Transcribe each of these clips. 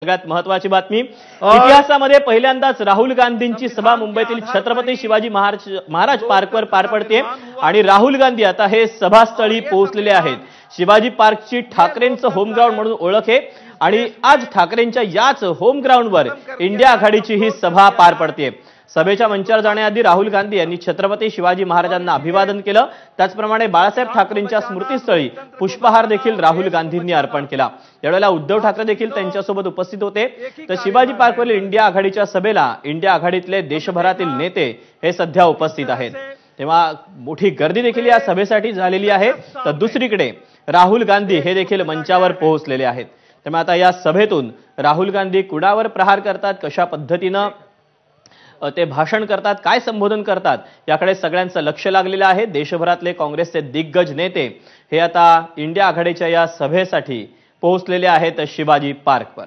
सगळ्यात महत्त्वाची बातमी इतिहासामध्ये पहिल्यांदाच राहुल गांधींची सभा मुंबईतील छत्रपती शिवाजी महाराज पार्कवर पार पडते आणि राहुल गांधी आता हे सभास्थळी पोहोचलेले आहेत। शिवाजी पार्कची ठाकरेंचं होम ग्राउंड म्हणून ओळख आहे आणि आज ठाकरेंच्या याच होम ग्राउंडवर इंडिया आघाडीची ही सभा पार पडते। सभेच्या मंचावर जाण्याआधी राहुल गांधी यांनी छत्रपती शिवाजी महाराजांना अभिवादन केलं। त्याचप्रमाणे बाळासाहेब ठाकरेंच्या स्मृतीस्थळी पुष्पहार देखील राहुल गांधींनी अर्पण केला। यावेळेला उद्धव ठाकरे देखील त्यांच्यासोबत उपस्थित होते। तर शिवाजी पार्कवरील इंडिया आघाडीच्या सभेला इंडिया आघाडीतले देशभरातील नेते हे सध्या उपस्थित आहेत। तेव्हा मोठी गर्दी देखील या सभेसाठी झालेली आहे। तर दुसरीकडे राहुल गांधी हे देखील मंचावर पोहोचलेले आहेत। त्यामुळे आता या सभेतून राहुल गांधी कुणावर प्रहार करतात, कशा पद्धतीने ते भाषण करतात, काय संबोधन करतात, याकडे सगळ्यांचं लक्ष लागलेलं आहे। देशभरातले काँग्रेसचे दिग्गज नेते हे आता इंडिया आघाडीच्या या सभेसाठी पोहोचलेले आहेत शिवाजी पार्कवर।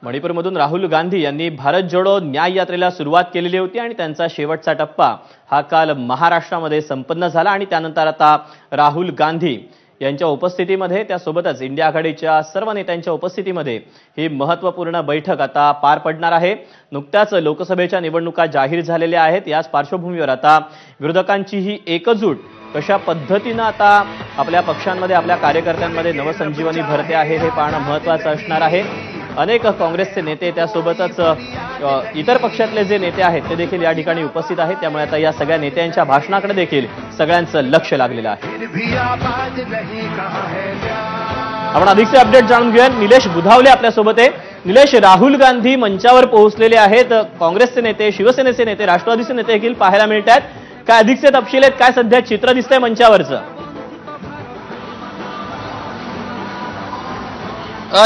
मणिपूरमधून राहुल गांधी यांनी भारत जोडो न्याय यात्रेला सुरुवात केलेली होती आणि त्यांचा शेवटचा टप्पा हा काल महाराष्ट्रामध्ये संपन्न झाला आणि त्यानंतर आता राहुल गांधी यांच्या उपस्थितीमध्ये त्यासोबतच इंडिया आघाडीच्या सर्व नेत्यांच्या उपस्थितीमध्ये ही महत्त्वपूर्ण बैठक आता पार पडणार आहे। नुकत्याच लोकसभेच्या निवडणुका जाहीर झालेल्या आहेत। याच पार्श्वभूमीवर आता विरोधकांची ही एकजूट कशा पद्धतीने आता आपल्या पक्षांमध्ये आपल्या कार्यकर्त्यांमध्ये नवसंजीवनी भरते आहे हे पाहणं महत्त्वाचं असणार आहे। अनेक काँग्रेसचे नेते त्यासोबतच इतर पक्षातले जे नेते आहेत ते देखील या ठिकाणी उपस्थित आहेत। त्यामुळे आता या सगळ्या नेत्यांच्या भाषणाकडे देखील सगळ्यांचं लक्ष लागलेलं आहे। आपण अधिकचे अपडेट जाणून घेऊया। निलेश बुधावले आपल्यासोबत आहे। निलेश, राहुल गांधी मंचावर पोहोचलेले आहेत। काँग्रेसचे नेते, शिवसेनेचे नेते, राष्ट्रवादीचे नेते देखील पाहायला मिळत आहेत। काय अधिकचे तपशील आहेत, काय सध्या चित्र दिसतंय मंचावरचं?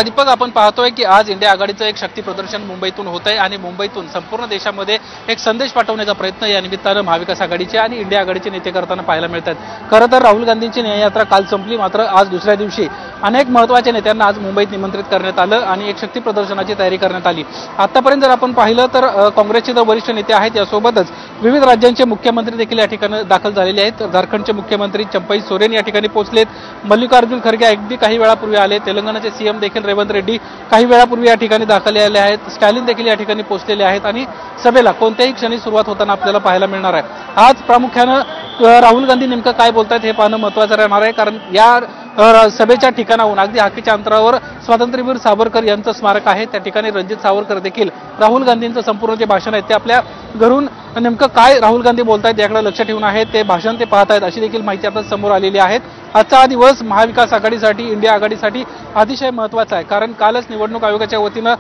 दीपक, आपण पाहतोय की आज इंडिया आघाडीचं एक शक्ती प्रदर्शन मुंबईतून होत आहे आणि मुंबईतून संपूर्ण देशामध्ये एक संदेश पाठवण्याचा प्रयत्न या निमित्तानं महाविकास आघाडीचे आणि इंडिया आघाडीचे नेते करताना पाहायला मिळतात। खरं तर राहुल गांधींची न्याययात्रा काल संपली, मात्र आज दुसऱ्या दिवशी अनेक महत्त्वाच्या नेत्यांना आज मुंबईत निमंत्रित करण्यात आलं आणि एक शक्ती प्रदर्शनाची तयारी करण्यात आली। आतापर्यंत जर आपण पाहिलं तर काँग्रेसचे जे वरिष्ठ नेते आहेत यासोबतच विविध राज्यांचे मुख्यमंत्री देखील या ठिकाणी दाखल झालेले आहेत। झारखंडचे मुख्यमंत्री चंपई सोरेन या ठिकाणी पोहोचलेत, मल्लिकार्जुन खरगे अगदी काही वेळापूर्वी आले, तेलंगणाचे सीएम देखील रेवंत रेड्डी काही वेळापूर्वी या ठिकाणी दाखल झाले आहेत, स्टॅलिन देखील या ठिकाणी पोहोचलेले आहेत आणि सभेला कोणत्याही क्षणी सुरुवात होताना आपल्याला पाहायला मिळणार आहे। आज प्रामुख्यानं राहुल गांधी नेमकं काय बोलतात हे पाहणं महत्त्वाचं राहणार आहे, कारण या सभेच्या ठिकाणाहून अगदी हाकेच्या अंतरावर स्वातंत्र्यवीर सावरकर यांचं स्मारक आहे। त्या ठिकाणी रणजित सावरकर देखील राहुल गांधींचं संपूर्ण जे भाषण आहे ते आपल्या घरून नेमकं काय राहुल गांधी बोलतायत याकडे लक्ष ठेवून आहे ते भाषण ते पाहतायत, अशी देखील माहिती आता समोर आलेली आहे। आजचा हा दिवस महाविकास आघाडीसाठी, इंडिया आघाडीसाठी अतिशय महत्त्वाचा आहे, कारण कालच निवडणूक आयोगाच्या वतीनं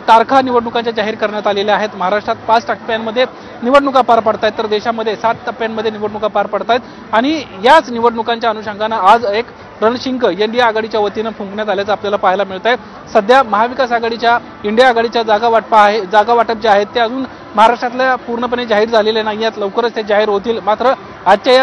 तारखा निवडणुकांच्या जाहीर करण्यात आलेल्या आहेत। महाराष्ट्रात 5 टप्प्यांमध्ये निवडणुका पार पडतायत, तर देशामध्ये 7 टप्प्यांमध्ये निवडणुका पार पडतायत आणि याच निवडणुकांच्या अनुषंगानं आज एक रणशिंग इंडिया आघाडीच्या वतीनं फुंकण्यात आल्याचं आपल्याला पाहायला मिळत आहे। सध्या महाविकास आघाडीच्या, इंडिया आघाडीच्या जागा वाटप जे आहेत ते अजून महाराष्ट्रातल्या पूर्णपणे जाहीर झालेले नाही आहेत, लवकरच ते जाहीर होतील। मात्र आजच्या या